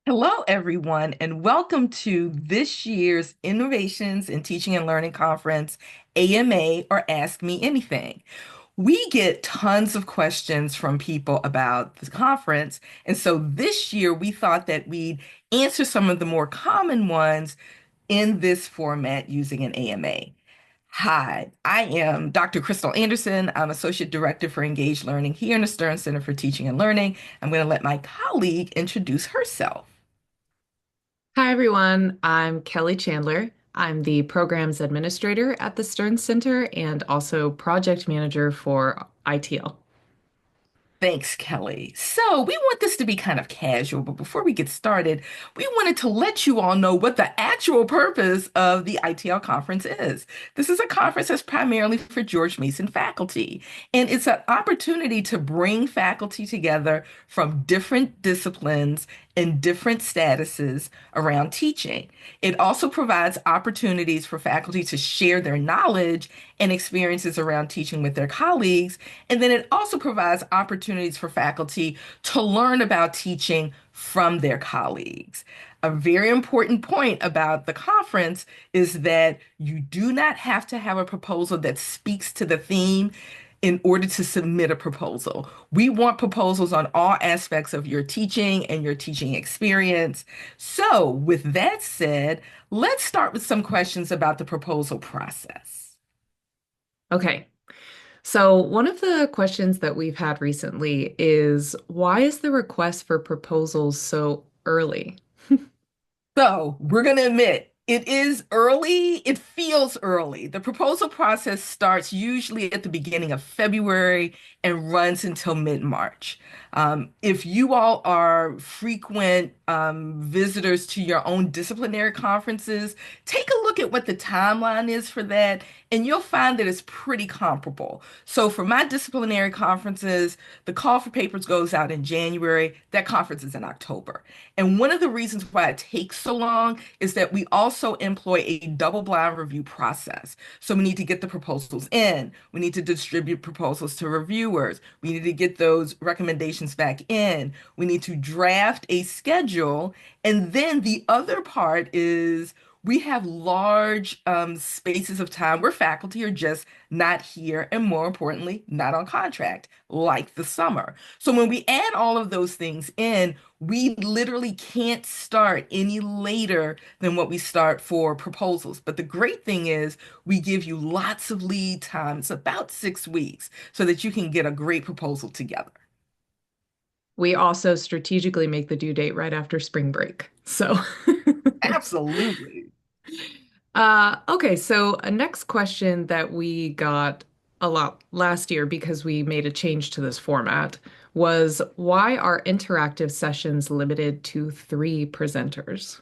Hello, everyone, and welcome to this year's Innovations in Teaching and Learning Conference, AMA, or Ask Me Anything. We get tons of questions from people about the conference, and so this year we thought that we'd answer some of the more common ones in this format using an AMA. Hi, I am Dr. Crystal Anderson. I'm Associate Director for Engaged Learning here in the Stearns Center for Teaching and Learning. I'm going to let my colleague introduce herself. Hi, everyone. I'm Kelly Chandler. I'm the programs administrator at the Stearns Center and also project manager for ITL. Thanks, Kelly. So, we want this to be kind of casual, but before we get started, we wanted to let you all know what the actual purpose of the ITL conference is. This is a conference that's primarily for George Mason faculty, and it's an opportunity to bring faculty together from different disciplines and different statuses around teaching. It also provides opportunities for faculty to share their knowledge and experiences around teaching with their colleagues. And then it also provides opportunities for faculty to learn about teaching from their colleagues. A very important point about the conference is that you do not have to have a proposal that speaks to the theme in order to submit a proposal. We want proposals on all aspects of your teaching and your teaching experience. So, with that said, let's start with some questions about the proposal process. Okay, so one of the questions that we've had recently is why is the request for proposals so early? So we're going to admit it is early. It feels early. The proposal process starts usually at the beginning of February and runs until mid-March. If you all are frequent visitors to your own disciplinary conferences, take a look at what the timeline is for that, and you'll find that it's pretty comparable. So for my disciplinary conferences, the call for papers goes out in January. That conference is in October. And one of the reasons why it takes so long is that we also employ a double-blind review process. So we need to get the proposals in. We need to distribute proposals to reviewers. We need to get those recommendations back in. We need to draft a schedule. And then the other part is we have large spaces of time where faculty are just not here, and more importantly, not on contract, like the summer. So when we add all of those things in, we literally can't start any later than what we start for proposals. But the great thing is we give you lots of lead time. It's about 6 weeks so that you can get a great proposal together. We also strategically make the due date right after spring break. So, Absolutely. okay, so a next question that we got a lot last year because we made a change to this format was why are interactive sessions limited to three presenters?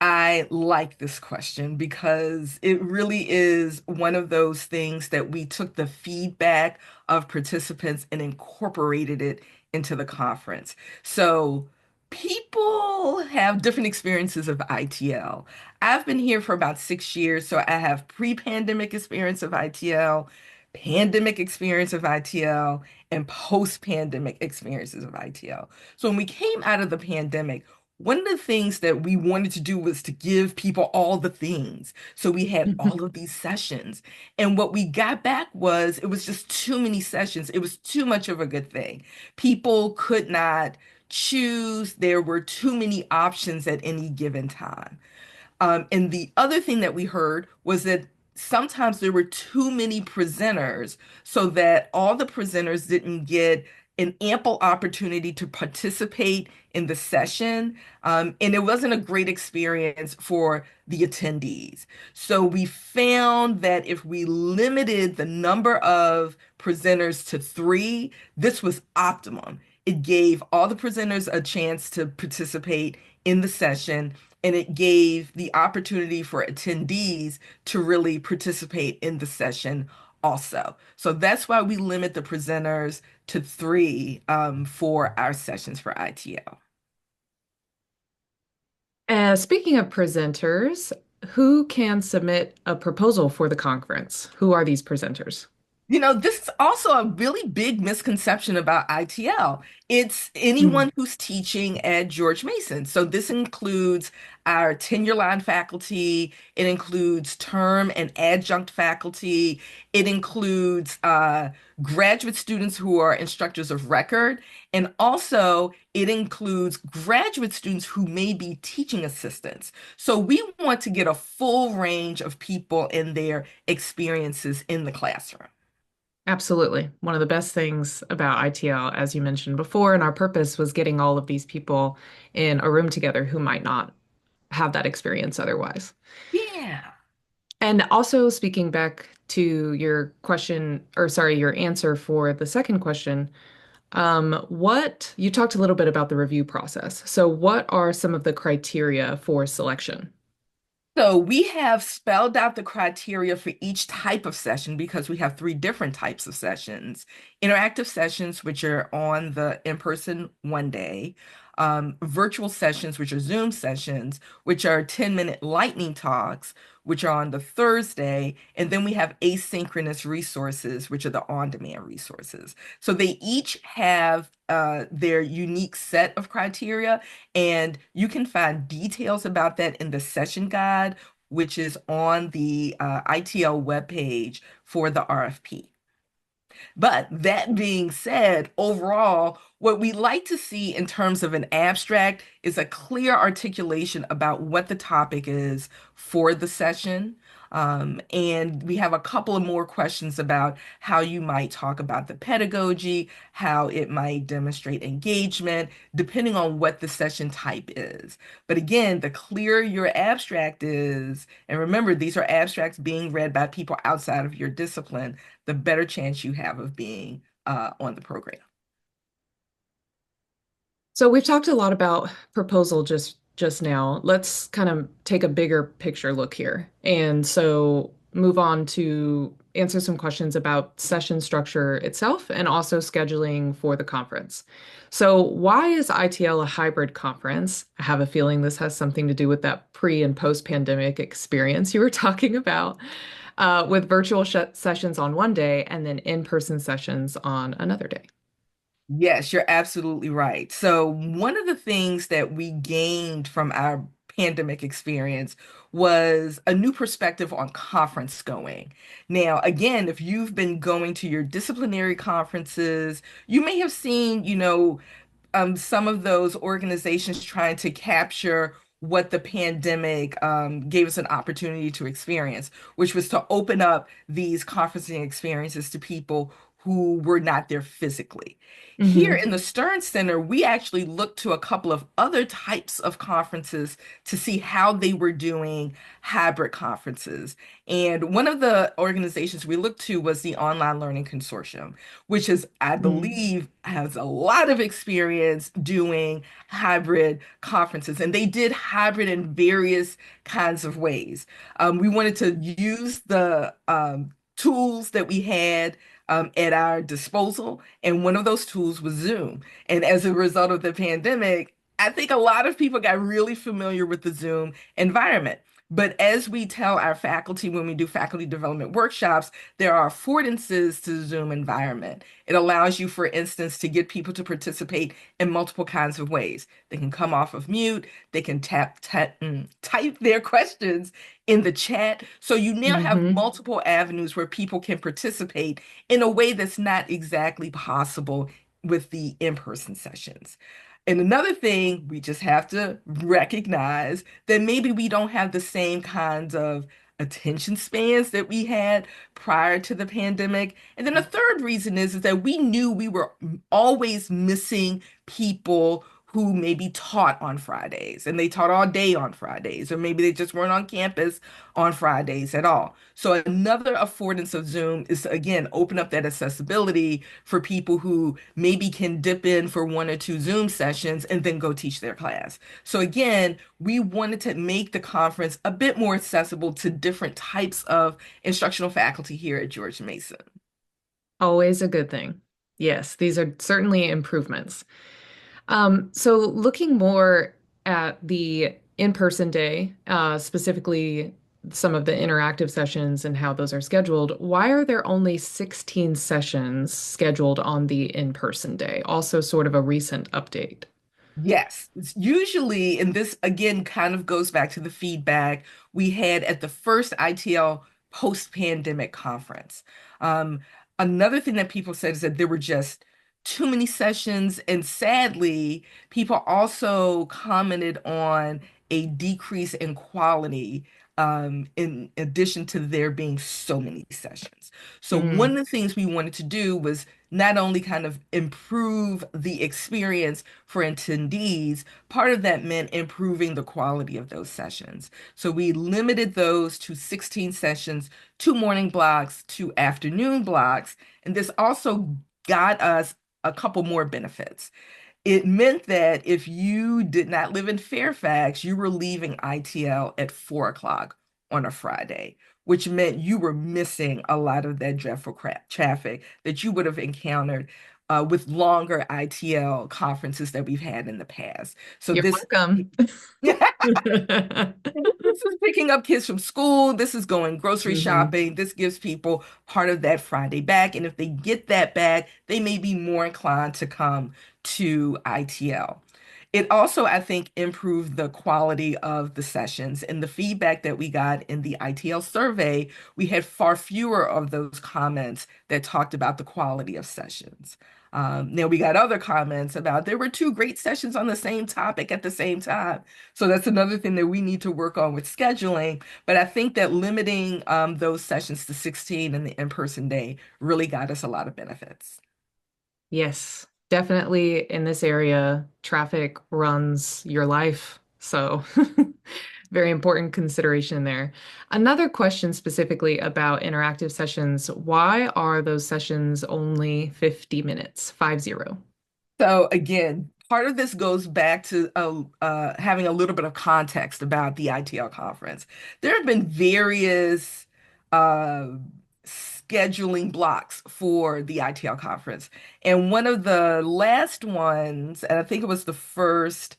I like this question because it really is one of those things that we took the feedback of participants and incorporated it into the conference. So people have different experiences of ITL. I've been here for about 6 years, so I have pre-pandemic experience of ITL, pandemic experience of ITL, and post-pandemic experiences of ITL. So when we came out of the pandemic, one of the things that we wanted to do was to give people all the things. So we had all of these sessions. And what we got back was it was just too many sessions. It was too much of a good thing. People could not choose. There were too many options at any given time. And the other thing that we heard was that sometimes there were too many presenters so that all the presenters didn't get an ample opportunity to participate in the session. And it wasn't a great experience for the attendees. So we found that if we limited the number of presenters to three, this was optimum. It gave all the presenters a chance to participate in the session, and it gave the opportunity for attendees to really participate in the session also. So that's why we limit the presenters to three for our sessions for ITL. Speaking of presenters, who can submit a proposal for the conference? Who are these presenters? This is also a really big misconception about ITL. It's Mm. anyone who's teaching at George Mason. So this includes our tenure line faculty, it includes term and adjunct faculty, it includes graduate students who are instructors of record, and also it includes graduate students who may be teaching assistants. So we want to get a full range of people in their experiences in the classroom. Absolutely. One of the best things about ITL, as you mentioned before, and our purpose was getting all of these people in a room together who might not have that experience otherwise. Yeah. And also speaking back to your question, or sorry, your answer for the second question, what you talked a little bit about the review process. So, what are some of the criteria for selection? So we have spelled out the criteria for each type of session because we have three different types of sessions. Interactive sessions, which are on the in-person one day, virtual sessions, which are Zoom sessions, which are 10-minute lightning talks, which are on the Thursday, and then we have asynchronous resources, which are the on-demand resources. So they each have their unique set of criteria, and you can find details about that in the session guide, which is on the ITL webpage for the RFP. But that being said, overall, what we like to see in terms of an abstract is a clear articulation about what the topic is for the session. And we have a couple of more questions about how you might talk about the pedagogy, how it might demonstrate engagement, depending on what the session type is. But again, the clearer your abstract is, and remember, these are abstracts being read by people outside of your discipline, the better chance you have of being on the program. So we've talked a lot about proposal just now. Let's kind of take a bigger picture look here. And so move on to answer some questions about session structure itself and also scheduling for the conference. So why is ITL a hybrid conference? I have a feeling this has something to do with that pre and post pandemic experience you were talking about, with virtual sessions on one day and then in-person sessions on another day. Yes, you're absolutely right. So, one of the things that we gained from our pandemic experience was a new perspective on conference going. Now, again, if you've been going to your disciplinary conferences, you may have seen, some of those organizations trying to capture what the pandemic gave us an opportunity to experience, which was to open up these conferencing experiences to people who were not there physically. Here Hmm. in the Stearns Center, we actually looked to a couple of other types of conferences to see how they were doing hybrid conferences. And one of the organizations we looked to was the Online Learning Consortium, which is, I believe, has a lot of experience doing hybrid conferences. And they did hybrid in various kinds of ways. We wanted to use the tools that we had at our disposal, and one of those tools was Zoom. And as a result of the pandemic, I think a lot of people got really familiar with the Zoom environment. But as we tell our faculty when we do faculty development workshops, there are affordances to the Zoom environment. It allows you, for instance, to get people to participate in multiple kinds of ways. They can come off of mute, they can type their questions in the chat. So you now have Hmm. multiple avenues where people can participate in a way that's not exactly possible with the in-person sessions. And another thing, we just have to recognize that maybe we don't have the same kinds of attention spans that we had prior to the pandemic. And then the third reason is that we knew we were always missing people who maybe taught on Fridays and they taught all day on Fridays, or maybe they just weren't on campus on Fridays at all. So another affordance of Zoom is to, again, open up that accessibility for people who maybe can dip in for one or two Zoom sessions and then go teach their class. So again, we wanted to make the conference a bit more accessible to different types of instructional faculty here at George Mason. Always a good thing. Yes, these are certainly improvements. So looking more at the in-person day, specifically some of the interactive sessions and how those are scheduled, why are there only 16 sessions scheduled on the in-person day? Also, sort of a recent update. Yes, it's usually, and this again kind of goes back to the feedback we had at the first ITL post-pandemic conference. Um, Another thing that people said is that there were just too many sessions, and sadly, people also commented on a decrease in quality, in addition to there being so many sessions. So one of Mm, the things we wanted to do was not only kind of improve the experience for attendees, part of that meant improving the quality of those sessions. So we limited those to 16 sessions, two morning blocks, two afternoon blocks, and this also got us a couple more benefits. It meant that if you did not live in Fairfax, you were leaving ITL at 4 o'clock on a Friday, which meant you were missing a lot of that dreadful traffic that you would have encountered with longer ITL conferences that we've had in the past. So you're this welcome. this is picking up kids from school. This is going grocery Hmm. shopping. This gives people part of that Friday back. And if they get that back, they may be more inclined to come to ITL. It also, I think, improved the quality of the sessions. And the feedback that we got in the ITL survey, we had far fewer of those comments that talked about the quality of sessions. Now, we got other comments about there were two great sessions on the same topic at the same time. So that's another thing that we need to work on with scheduling. But I think that limiting those sessions to 16 in the in-person day really got us a lot of benefits. Yes, definitely in this area, traffic runs your life. So, very important consideration there. Another question specifically about interactive sessions. Why are those sessions only 50 minutes, 50? So again, part of this goes back to having a little bit of context about the ITL conference. There have been various uh, scheduling blocks for the ITL conference, and one of the last ones, and I think it was the first,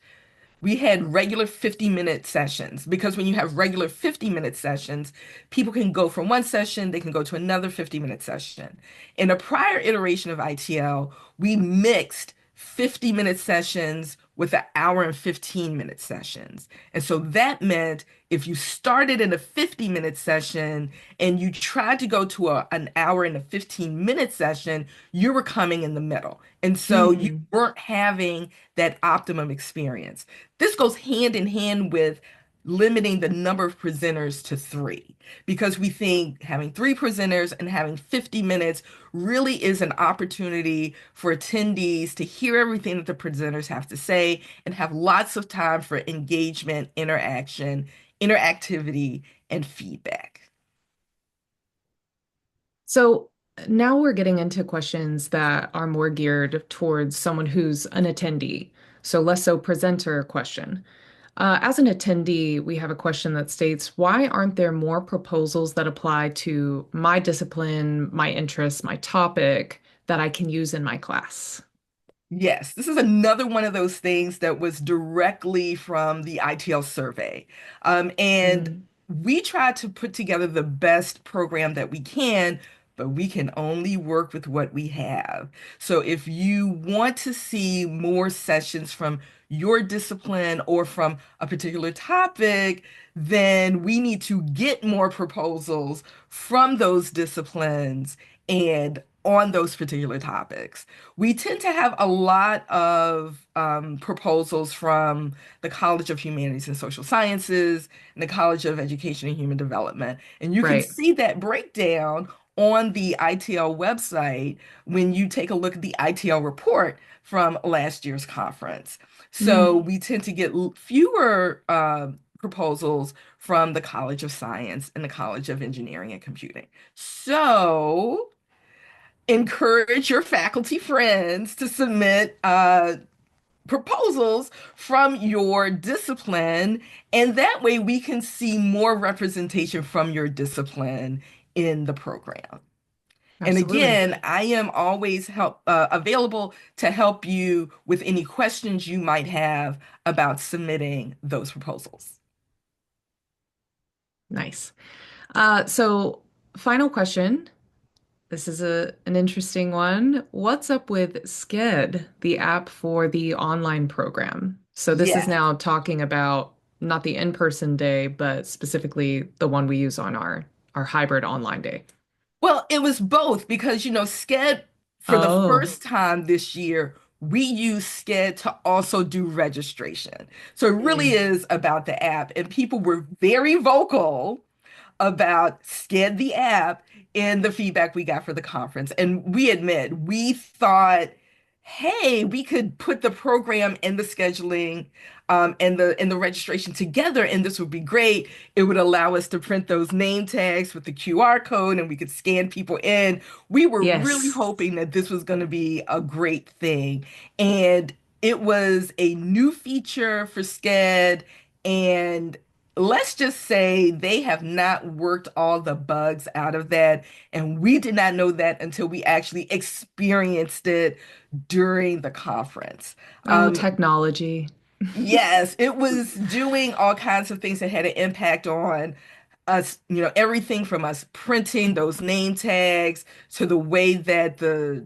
we had regular 50-minute sessions because when you have regular 50-minute sessions, people can go from one session, they can go to another 50-minute session. In a prior iteration of ITL, we mixed 50-minute sessions with an hour and 15-minute sessions. And so that meant if you started in a 50-minute session and you tried to go to an hour and a 15-minute session, you were coming in the middle. And so you Hmm. weren't having that optimum experience. This goes hand in hand with limiting the number of presenters to three because we think having three presenters and having 50 minutes really is an opportunity for attendees to hear everything that the presenters have to say and have lots of time for engagement, interaction, interactivity, and feedback. So now we're getting into questions that are more geared towards someone who's an attendee. So less so presenter question. As an attendee, we have a question that states, why aren't there more proposals that apply to my discipline, my interests, my topic that I can use in my class? Yes, this is another one of those things that was directly from the ITL survey. And Mm, we try to put together the best program that we can, but we can only work with what we have. So if you want to see more sessions from your discipline or from a particular topic, then we need to get more proposals from those disciplines and on those particular topics. We tend to have a lot of proposals from the College of Humanities and Social Sciences and the College of Education and Human Development. And you can right. see that breakdown on the ITL website when you take a look at the ITL report from last year's conference. So Mm. we tend to get fewer proposals from the College of Science and the College of Engineering and Computing. So encourage your faculty friends to submit proposals from your discipline, and that way we can see more representation from your discipline in the program. And Absolutely. again, I am always available to help you with any questions you might have about submitting those proposals. Nice. So final question. This is an interesting one. What's up with Sked, the app for the online program? So this is Yes. now talking about not the in-person day, but specifically the one we use on our hybrid online day. Well, it was both because, SCED, for the Oh, first time this year, we use SCED to also do registration. So it really mm. is about the app. And people were very vocal about Sked the app in the feedback we got for the conference. And we admit, we thought, hey, we could put the program and the scheduling and the registration together, and this would be great. It would allow us to print those name tags with the QR code and we could scan people in. We were really Yes. hoping that this was going to be a great thing. And it was a new feature for Sked. And let's just say they have not worked all the bugs out of that. And we did not know that until we actually experienced it during the conference. Oh, Um, technology. yes, it was doing all kinds of things that had an impact on us, everything from us printing those name tags to the way that the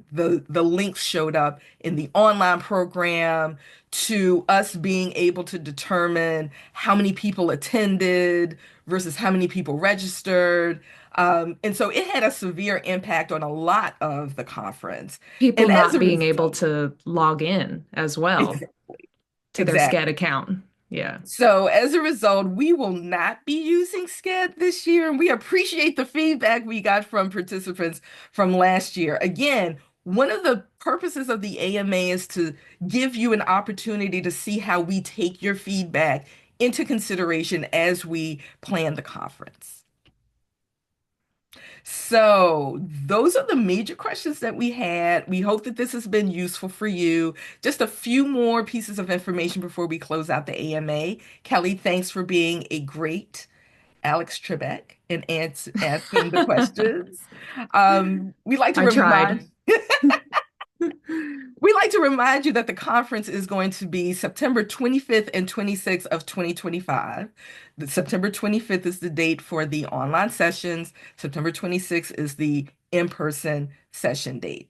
links showed up in the online program to us being able to determine how many people attended versus how many people registered. And so it had a severe impact on a lot of the conference. People And as not a being able result, to log in as well exactly, to their SCAD exactly. account. Yeah. So as a result, we will not be using SCED this year, and we appreciate the feedback we got from participants from last year. Again, one of the purposes of the AMA is to give you an opportunity to see how we take your feedback into consideration as we plan the conference. So, those are the major questions that we had. We hope that this has been useful for you. Just a few more pieces of information before we close out the AMA. Kelly, thanks for being a great Alex Trebek and answering the questions. We like to I tried. remind We like to remind you that the conference is going to be September 25th and 26th of 2025. The September 25th is the date for the online sessions. September 26th is the in-person session date.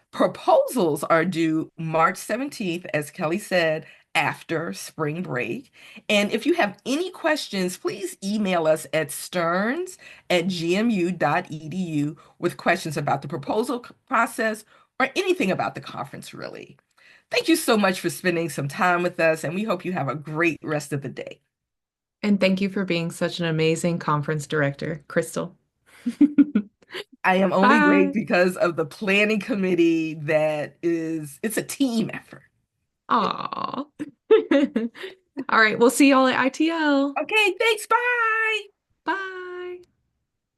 Proposals are due March 17th, as Kelly said, after spring break. And if you have any questions, please email us at stearns@gmu.edu with questions about the proposal process or anything about the conference, really. Thank you so much for spending some time with us, and we hope you have a great rest of the day. And thank you for being such an amazing conference director, Crystal. I am only great Bye. because of the planning committee it's a team effort. Aw. All right, we'll see y'all at ITL. Okay, thanks. Bye. Bye.